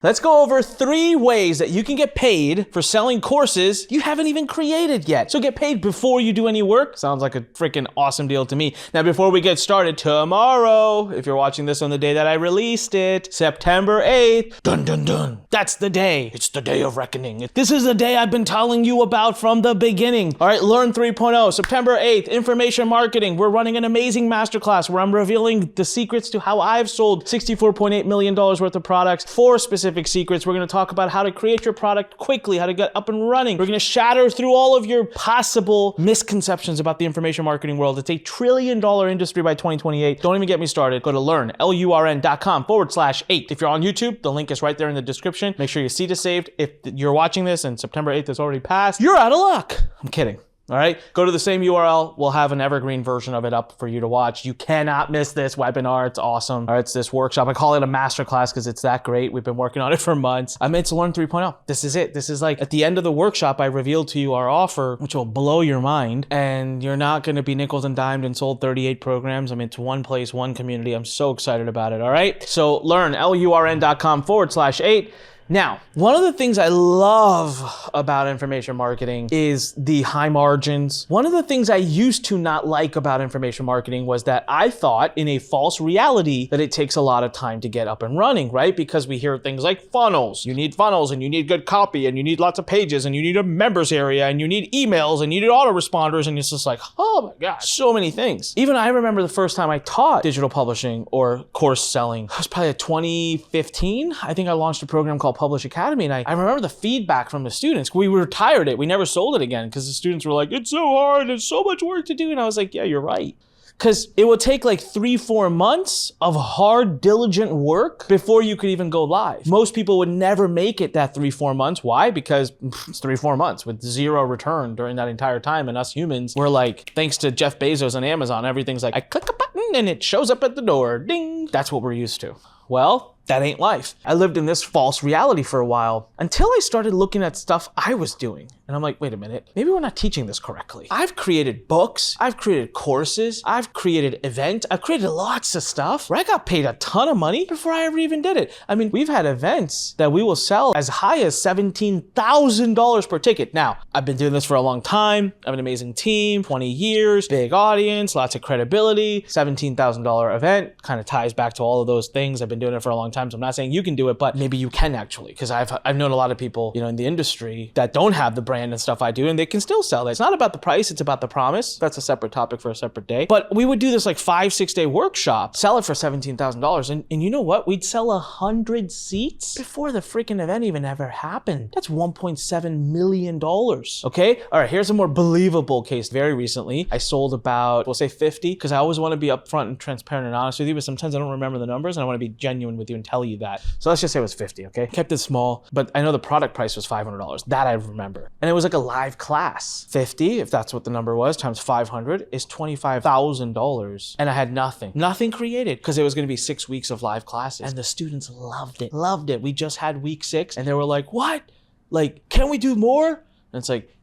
Let's go over 3 ways that you can get paid for selling courses you haven't even created yet. So get paid before you do any work. Sounds like a freaking awesome deal to me. Now, before we get started, tomorrow, if you're watching this on the day that I released it, September 8th, dun dun dun, that's the day. It's the day of reckoning. This is the day I've been telling you about from the beginning. All right, Lurn 3.0, September 8th, information marketing. We're running an amazing masterclass where I'm revealing the secrets to how I've sold $64.8 million worth of products, 4 specific secrets. We're going to talk about how to create your product quickly, how to get up and running. We're going to shatter through all of your possible misconceptions about the information marketing world. It's $1 trillion industry by 2028. Don't even get me started. Go to Lurn, LURN.com/8. If you're on YouTube, the link is right there in the description. Make sure you see it saved. If you're watching this and September 8th has already passed, you're out of luck. I'm kidding. All right, go to the same URL. We'll have an evergreen version of it up for you to watch. You cannot miss this webinar. It's awesome. All right, it's this workshop. I call it a masterclass because it's that great. We've been working on it for months. It's Lurn 3.0. This is it. This is like at the end of the workshop, I revealed to you our offer, which will blow your mind. And you're not going to be nickels and dimed and sold 38 programs. It's one place, one community. I'm so excited about it. All right, so Lurn, LURN.com/8. Now, one of the things I love about information marketing is the high margins. One of the things I used to not like about information marketing was that I thought in a false reality that it takes a lot of time to get up and running, right? Because we hear things like funnels. You need funnels and you need good copy and you need lots of pages and you need a members area and you need emails and you need autoresponders, and it's just like, oh my gosh, so many things. Even I remember the first time I taught digital publishing or course selling. It was probably 2015. I think I launched a program called Publish Academy, and I remember the feedback from the students. We retired it. We never sold it again because the students were like, it's so hard. There's so much work to do. And I was like, yeah, you're right. Because it would take like 3-4 months of hard, diligent work before you could even go live. Most people would never make it that 3-4 months. Why? Because it's 3-4 months with 0 return during that entire time. And us humans, we're like, thanks to Jeff Bezos and Amazon, everything's like, I click a button and it shows up at the door. Ding. That's what we're used to. Well, that ain't life. I lived in this false reality for a while until I started looking at stuff I was doing. And I'm like, wait a minute, maybe we're not teaching this correctly. I've created books, I've created courses, I've created events, I've created lots of stuff where I got paid a ton of money before I ever even did it. I mean, we've had events that we will sell as high as $17,000 per ticket. Now, I've been doing this for a long time. I have an amazing team, 20 years, big audience, lots of credibility, $17,000 event, kind of ties back to all of those things. I've been doing it for a long time. So I'm not saying you can do it, but maybe you can actually, because I've known a lot of people, in the industry that don't have the brand and stuff I do, and they can still sell it. It's not about the price, it's about the promise. That's a separate topic for a separate day. But we would do this like 5-6 day workshop, sell it for $17,000. And you know what? We'd sell 100 seats before the freaking event even ever happened. That's $1.7 million. Okay. All right. Here's a more believable case. Very recently, I sold about, we'll say 50, because I always want to be upfront and transparent and honest with you, but sometimes I don't remember the numbers and I want to be genuine with you and tell you that. So let's just say it was 50, okay? Kept it small, but I know the product price was $500. That I remember. And it was like a live class. 50, if that's what the number was, times 500 is $25,000. And I had nothing. Nothing created because it was going to be 6 weeks of live classes. And the students loved it. Loved it. We just had week 6 and they were like, what? Like, can we do more? And it's like,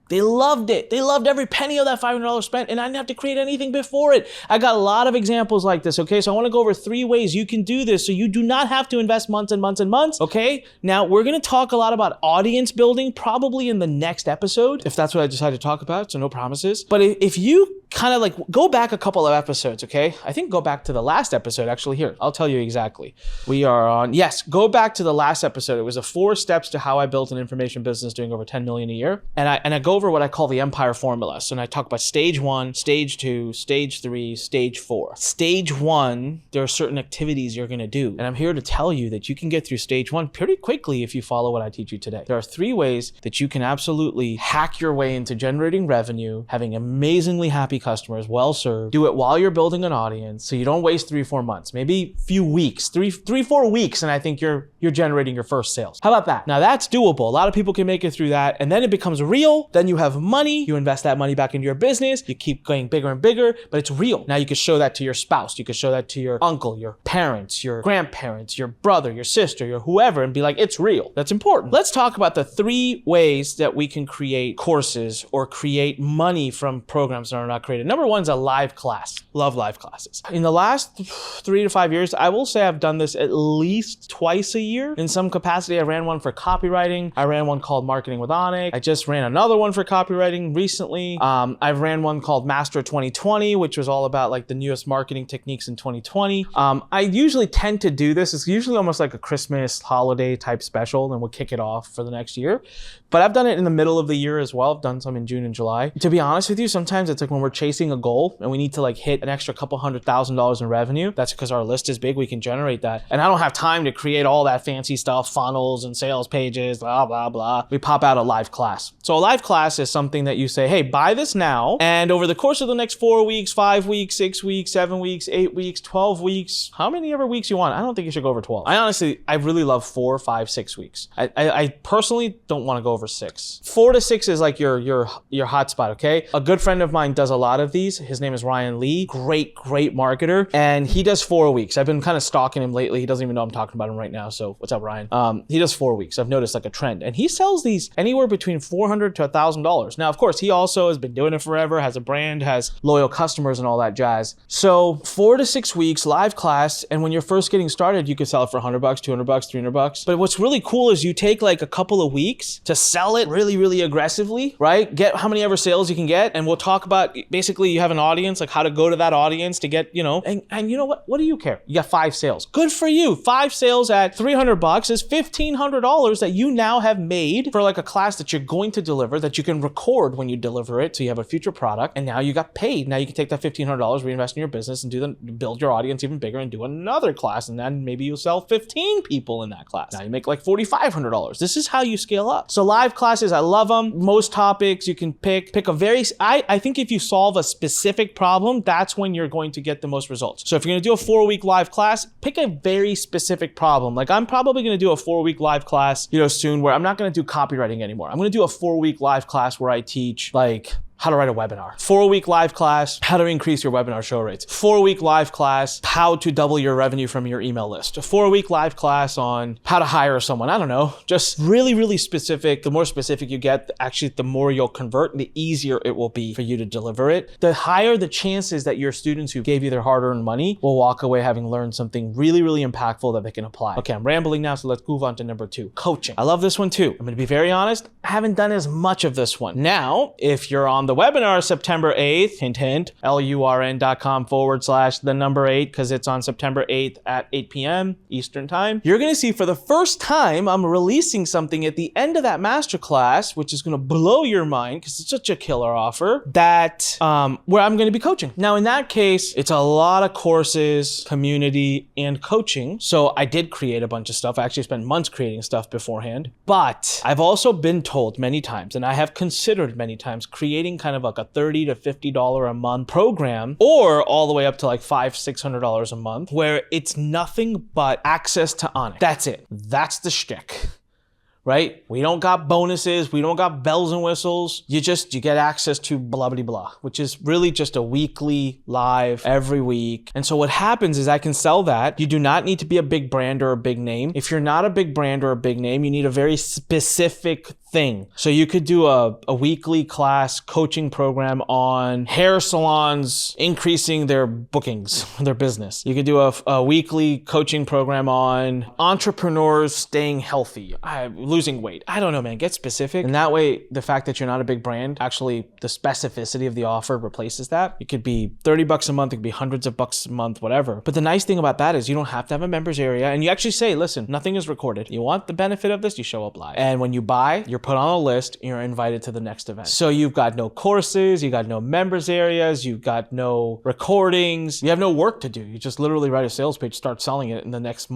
they loved it. They loved every penny of that $500 spent, and I didn't have to create anything before it. I got a lot of examples like this, okay? So I want to go over 3 ways you can do this so you do not have to invest months and months and months, okay? Now, we're going to talk a lot about audience building probably in the next episode, if that's what I decide to talk about, so no promises. But if you kind of like go back a couple of episodes, okay? I think go back to the last episode, actually. Here, I'll tell you exactly. We are on, yes, go back to the last episode. It was a 4 steps to how I built an information business doing over 10 million a year. And I go over what I call the Empire formula. So, and I talk about stage 1, stage 2, stage 3, stage 4. Stage 1, there are certain activities you're going to do. And I'm here to tell you that you can get through stage 1 pretty quickly if you follow what I teach you today. There are 3 ways that you can absolutely hack your way into generating revenue, having amazingly happy customers, well served. Do it while you're building an audience so you don't waste 3-4 months, maybe a few weeks, 3-4 weeks, and I think you're generating your first sales. How about that? Now that's doable. A lot of people can make it through that, and then it becomes real. Then you have money, you invest that money back into your business, you keep going bigger and bigger, but it's real. Now you can show that to your spouse, you can show that to your uncle, your parents, your grandparents, your brother, your sister, your whoever, and be like, it's real. That's important. Let's talk about the 3 ways that we can create courses or create money from programs that are not created. Number one is a live class. Love live classes. In the last 3 to 5 years, I will say I've done this at least twice a year. In some capacity, I ran one for copywriting. I ran one called Marketing with Anik. I just ran another one for copywriting recently. I've ran one called Master 2020, which was all about like the newest marketing techniques in 2020. I usually tend to do this. It's usually almost like a Christmas holiday type special, and we'll kick it off for the next year. But I've done it in the middle of the year as well. I've done some in June and July. To be honest with you, sometimes it's like when we're chasing a goal and we need to like hit an extra couple $100,000 in revenue. That's because our list is big. We can generate that. And I don't have time to create all that fancy stuff, funnels and sales pages, blah, blah, blah. We pop out a live class. So a live class is something that you say, hey, buy this now. And over the course of the next 4 weeks, 5 weeks, 6 weeks, 7 weeks, 8 weeks, 12 weeks, how many ever weeks you want. I don't think you should go over 12. I really love 4, 5, 6 weeks. I personally don't want to go over 6. 4 to 6 is like your hot spot, okay? A good friend of mine does a lot of these. His name is Ryan Lee. Great marketer. And he does 4 weeks. I've been kind of stalking him lately. He doesn't even know I'm talking about him right now. So what's up, Ryan? He does 4 weeks. I've noticed like a trend. And he sells these anywhere between $400 to $1,000. Now, of course, he also has been doing it forever, has a brand, has loyal customers and all that jazz. So 4 to 6 weeks, live class. And when you're first getting started, you could sell it for $100, $200, $300. But what's really cool is you take like a couple of weeks to sell it really aggressively, right? Get how many ever sales you can get. And we'll talk about basically you have an audience, like how to go to that audience to get, and you know what? What do you care? You got 5 sales. Good for you. 5 sales at $300 is $1,500 that you now have made for like a class that you're going to deliver, that you can record when you deliver it. So you have a future product and now you got paid. Now you can take that $1,500, reinvest in your business and build your audience even bigger and do another class. And then maybe you'll sell 15 people in that class. Now you make like $4,500. This is how you scale up. So live classes, I love them. Most topics you can pick a very, I think if you solve a specific problem, that's when you're going to get the most results. So if you're going to do a 4-week live class, pick a very specific problem. Like I'm probably going to do a 4-week live class, soon, where I'm not going to do copywriting anymore. I'm going to do a 4-week live class where I teach like how to write a webinar. 4-week live class, how to increase your webinar show rates. 4-week live class, how to double your revenue from your email list. A 4-week live class on how to hire someone. I don't know, just really specific. The more specific you get, actually, the more you'll convert, the easier it will be for you to deliver it. The higher the chances that your students who gave you their hard-earned money will walk away having learned something really impactful that they can apply. Okay, I'm rambling now, so let's move on to number 2, coaching. I love this one too. I'm gonna be very honest, I haven't done as much of this one. Now, if you're on the webinar September 8th, hint, lurn.com/8, because it's on September 8th at 8 p.m. Eastern time. You're going to see for the first time, I'm releasing something at the end of that masterclass, which is going to blow your mind because it's such a killer offer, that where I'm going to be coaching. Now, in that case, it's a lot of courses, community, and coaching. So I did create a bunch of stuff. I actually spent months creating stuff beforehand, but I've also been told many times, and I have considered many times, creating kind of like a $30 to $50 a month program, or all the way up to like $500-$600 a month, where it's nothing but access to Anik. That's it. That's the shtick. Right? We don't got bonuses. We don't got bells and whistles. You get access to blah, blah, blah, which is really just a weekly live every week. And so what happens is I can sell that. You do not need to be a big brand or a big name. If you're not a big brand or a big name, you need a very specific thing. So you could do a weekly class coaching program on hair salons increasing their bookings, their business. You could do a weekly coaching program on entrepreneurs staying healthy, losing weight. I don't know, man. Get specific. And that way, the fact that you're not a big brand, actually the specificity of the offer replaces that. It could be $30 a month. It could be hundreds of bucks a month, whatever. But the nice thing about that is you don't have to have a members area. And you actually say, listen, nothing is recorded. You want the benefit of this, you show up live. And when you buy, you're put on a list and you're invited to the next event. So you've got no courses, you got no members areas, you've got no recordings, you have no work to do. You just literally write a sales page, start selling it, and the next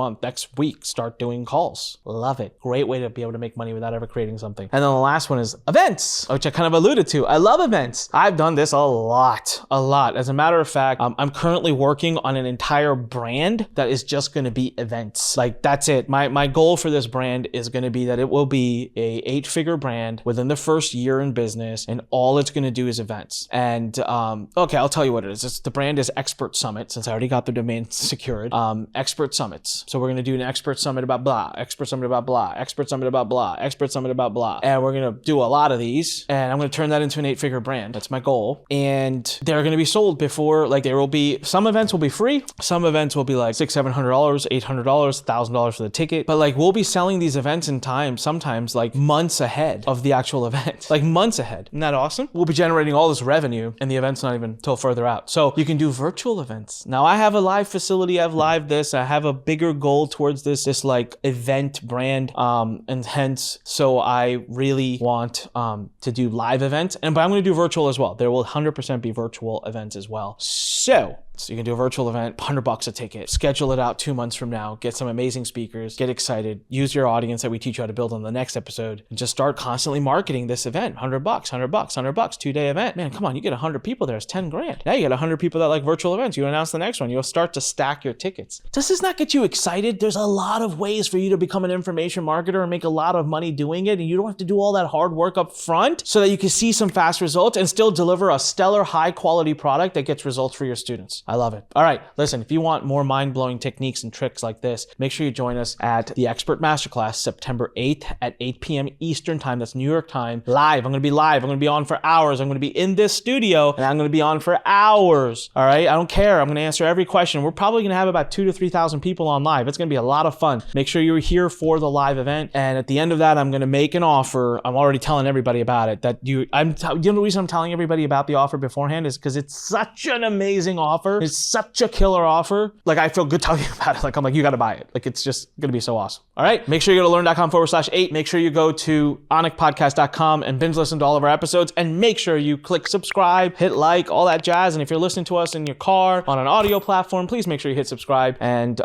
week, start doing calls. Love it. Great way to be able to make money without ever creating something. And then the last one is events, which I kind of alluded to. I love events. I've done this a lot. As a matter of fact, I'm currently working on an entire brand that is just going to be events. Like that's it. My goal for this brand is going to be that it will be a 8-figure brand within the first year in business, and all it's going to do is events. And okay, I'll tell you what it is. The brand is Expert Summit, since I already got the domain secured. Expert Summits. So we're going to do an Expert Summit about blah, Expert Summit about blah, Expert Summit about blah, Expert Summit about blah. And we're going to do a lot of these, and I'm going to turn that into an 8-figure brand. That's my goal. And they're going to be sold before, like there will be, some events will be free. Some events will be like $600, $700, $800, $1,000 for the ticket. But like we'll be selling these events in time, sometimes like months ahead of the actual event, like months ahead. Isn't that awesome? We'll be generating all this revenue and the event's not even till further out. So you can do virtual events. Now I have a live facility, I have live this, I have a bigger goal towards this like event brand, and hence, so I really want to do live events, but I'm going to do virtual as well. There will 100% be virtual events as well. So you can do a virtual event, $100 a ticket, schedule it out 2 months from now, get some amazing speakers, get excited, use your audience that we teach you how to build on the next episode, and just start constantly marketing this event. $100, $100, $100, 2-day event. Man, come on, you get 100 people there, it's 10 grand. Now you got 100 people that like virtual events. You announce the next one, you'll start to stack your tickets. Does this not get you excited? There's a lot of ways for you to become an information marketer and make a lot of money doing it, and you don't have to do all that hard work up front so that you can see some fast results and still deliver a stellar, high quality product that gets results for your students. I love it. All right, listen, if you want more mind-blowing techniques and tricks like this, make sure you join us at the Expert Masterclass September 8th at 8 p.m. Eastern time. That's New York time. Live. I'm going to be live. I'm going to be on for hours. I'm going to be in this studio and I'm going to be on for hours. All right, I don't care. I'm going to answer every question. We're probably going to have about 2,000 to 3,000 people on live. It's going to be a lot of fun. Make sure you're here for the live event. And at the end of that, I'm going to make an offer. I'm already telling everybody about it. You know the reason I'm telling everybody about the offer beforehand is because it's such an amazing offer. It's such a killer offer. Like I feel good telling you about it. Like I'm like, you got to buy it. Like it's just going to be so awesome. All right. Make sure you go to lurn.com/8. Make sure you go to anikpodcast.com and binge listen to all of our episodes, and make sure you click subscribe, hit like, all that jazz. And if you're listening to us in your car on an audio platform, please make sure you hit subscribe and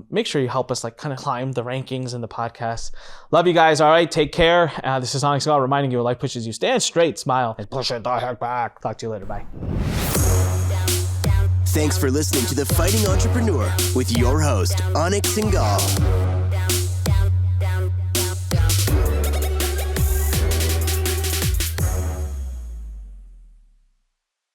make sure you help us like kind of climb the rankings in the podcast. Love you guys. All right. Take care. This is Anik Singal reminding you, life pushes you. Stand straight, smile, and push it the heck back. Talk to you later. Bye. Thanks for listening to The Fighting Entrepreneur with your host, Anik Singal.